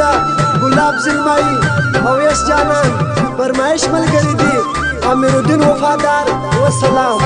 ده ګلاب زلمایي او یس جانان فرمایش ملګري دي امیرالدین وفادار والسلام.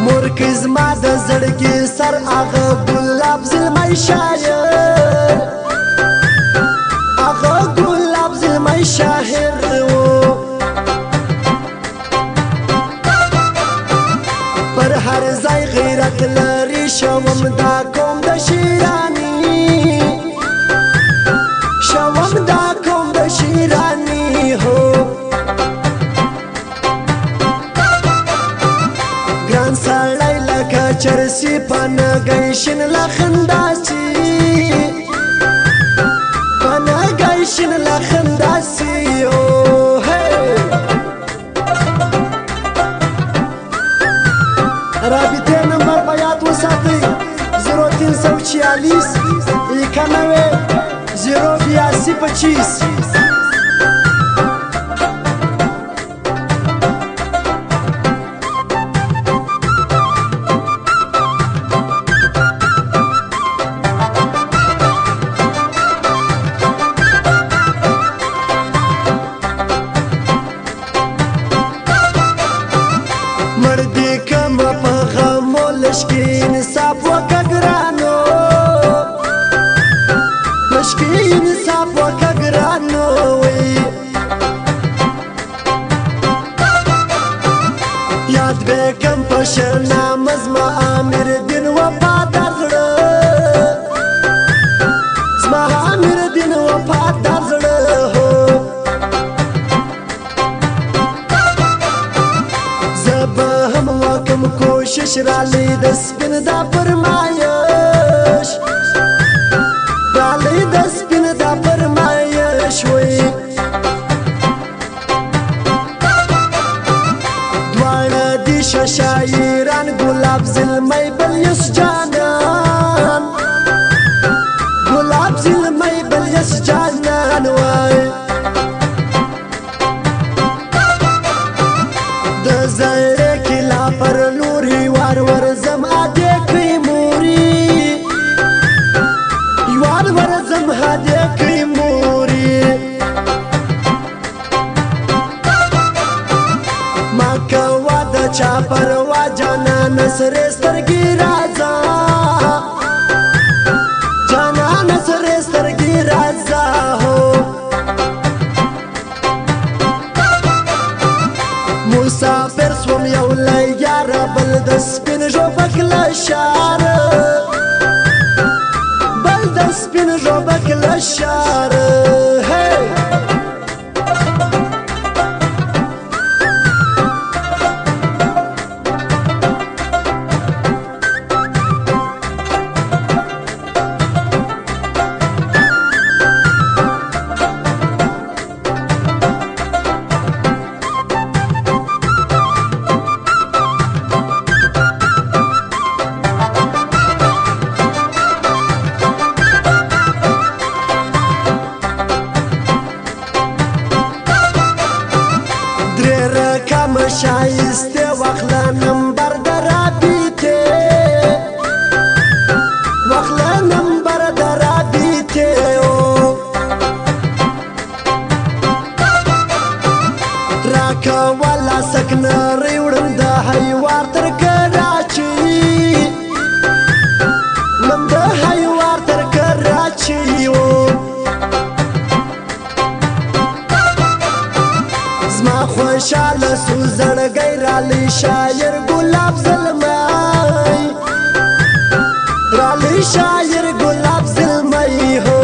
مرکز ما د زړګي سر هغه ګلاب زلمی شاعر هغه ګلاب زلمی شاعر پر هر ځای غیرت لري شوم دا قوم د شیرانی شوم دا قوم د شیرانی هو ګران سړی لکه چرسی پنه گیشن لخنداسی پنه گیشن لخنداسی رابطه نمبر په یاد وساتئ 0346 91 08225. یاد بکم پشنام زما امیرالدین وفادار زړه زما امیرالدین وفادار زړه هو زه به هم وکم کوشش رالی د سپین دا فرمایش رالی د سپین دا فرمایش وی شاعران گلاب زلمی بلیس جانان گلاب زلمی بلیس جانان وای د زړه کلا پر لوري وار ورزم اده کوي موري وار ورزم اده کوي موري ما کوا د چا پروا جانا نصر سترګي راځه جانا نصر سترګي راځه هو مسافر سوم یو لیار بل د سپین ژوبک لشار بل د سپین ژوبک لشار شایسته واخله نمبر درابیته واخله نمبر درابیته شاعر گلاب زلمای رالی شاعر گلاب زلمای ہو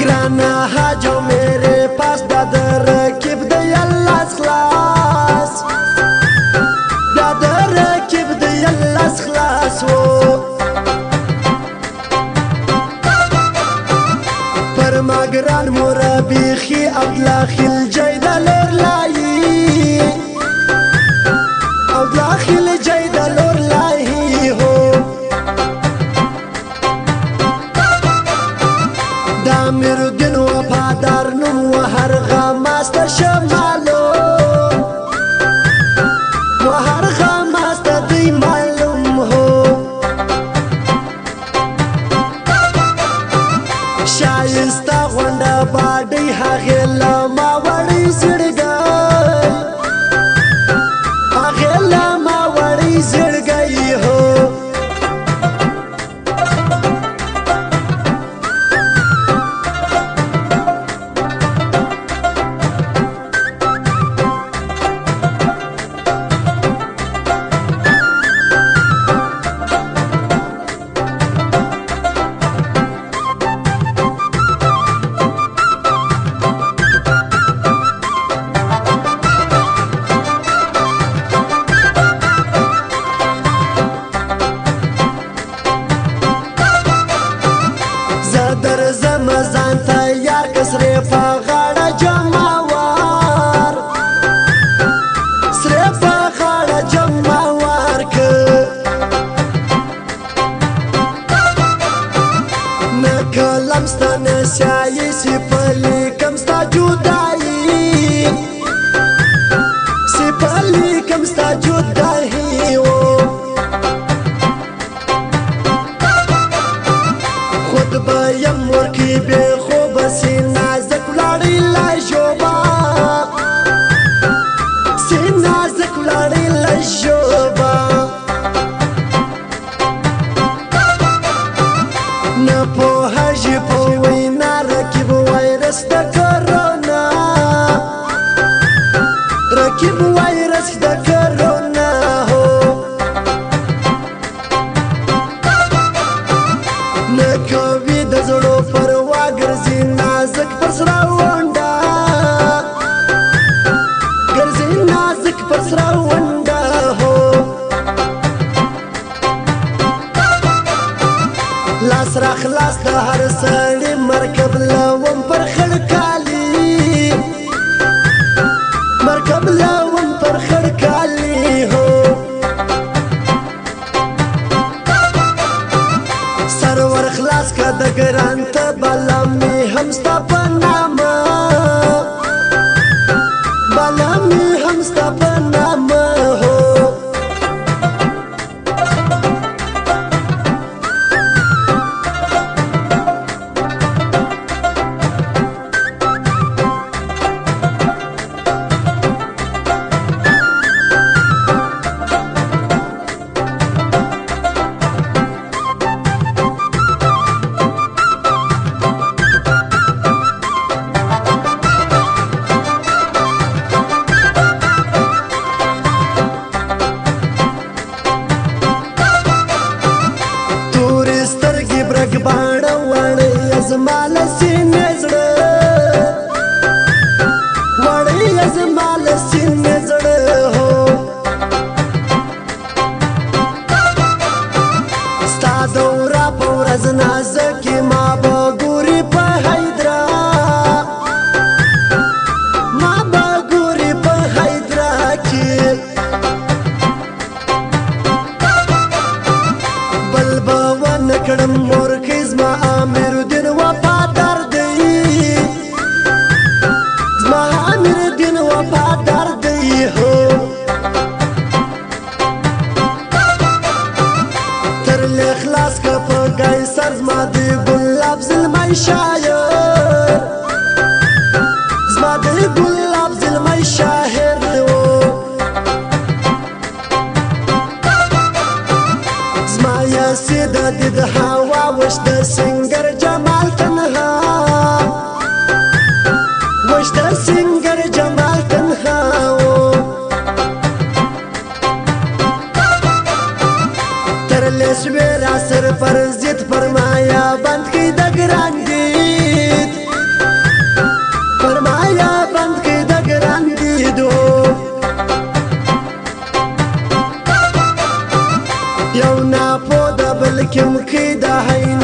گرانا حاجو میرے پاس دادر رکیب دی اللہ خلاص دادر رکیب دی اللہ خلاص ہو ماگران مرابیخی عبدالخی الجید لور لائی عبدالخی الجید لور لائی ہو دامیر الدین وفادار نم و ہر غاماست شمالو و ہر غاماست دی معلوم ہو شایستا غونډه باډۍ هغې له ما وړۍ زړګی هغې له ما وړۍ زړګی هو درځم ځان ته یار کسرې په غاړه جمعوار سرې په غاړه جمعوار که نه کلم ستا نه سیایي سپلي کم ستا جدایي سپلي کم ستا جدایي و خود بیم ورکی بے خوب سی نازک لاری لجوبا سی نازک لاری لجوبا نپو حجی پو وینا رکیب ویرس دا کرونا رکیب ویرس دا کرونا ہو نکوی د زړو پروا ګرځي نازک پر سره ونډه ګرځي نازک پر سره ونډه هو لاس را خلاص د هر سړي مرکب لوم پر خړ کالي مرکب لوم پر خړ کالي هو سرور خلاص کا د ګران ته بالا می هم ستا په نامه بالا می هم ستا په نامه هو باڼه وړې زما له سینې زړه وړې زما له سینې زړه هو ستا د ورا په ورځ نازکې ما به ګورې په حیدرا ما به ګورې په حیدرا کې بل به ونه کړم مورکۍ زما امیر الدین وفادار دی زما امیر الدین وفادار دی هو تر اخلاص کا په ګای سر زما دی ګلاب زلمی شاعر زما دی ګلاب زلمی شاعر و زما یا سیده د هوا وش د سنگر جمال تنها وش د سنگر شویرا سر فرزیت فرمایا بند کی دگران دید فرمایا بند کی دگران دیدو یو نا پو دا بلکم کی دا حین